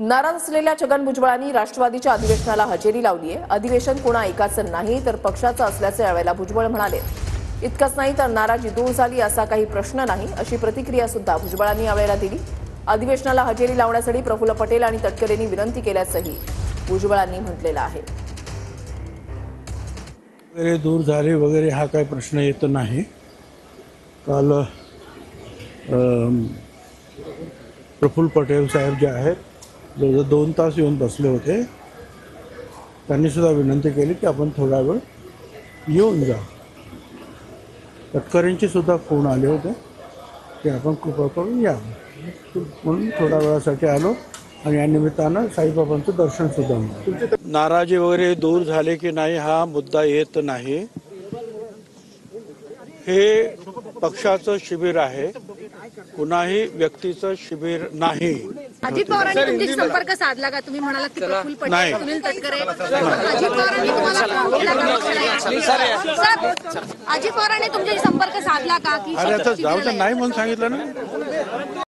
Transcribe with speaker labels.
Speaker 1: नाराज असलेल्या छगन भुजबळांनी राष्ट्रवादीच्या अधिवेशनाला हजेरी लावली आहे। अधिवेशन कोणा एकाचं नाही तर पक्षाचं असल्याचे यावेळेला भुजबळ म्हणाले। इतकंच नाही तर नाराजी दूर झाली असा काही प्रश्न नाही, अशी प्रतिक्रिया सुद्धा भुजबळांनी यावेळेला दिली। अधिवेशनाला हजेरी लावण्यासाठी प्रफुल्ल पटेल आणि तटकरेंनी विनंती केल्याचंही भुजबळांनी म्हटलेलं आहे।
Speaker 2: वगैरे दूर झाले वगैरे हा काही प्रश्न येत नाही। काल प्रफुल्ल पटेल साहेब जे आहेत जवळजवळ 2 तास येऊन बसले होते। त्यांनी सुद्धा विनंती केली की आपण थोडा वेळ येऊन जा। तटकरेंचे सुद्धा फोन आले होते की आपण कृपा करून या, म्हणून थोड्या वेळासाठी आलो आणि या निमित्तानं साईबाबांचं दर्शन सुद्धा मिळालं। नाराजी वगैरे दूर झाले की नाही हा मुद्दा येत नाही। हे पक्षाचं शिबिर आहे, कुणाही व्यक्तीचं शिबिर नाही।
Speaker 3: अजित पवारांनी तुमच्याशी संपर्क साधला का? तुम्ही म्हणालात की प्रफुल्ल पटेल, सुनील तटकरे, अजित पवारांनी तुम्हाला फोन केला का? अजित पवारांनी तुमच्याशी संपर्क साधला का? की
Speaker 2: अरे आता जाऊ तर नाही म्हणून सांगितलं ना।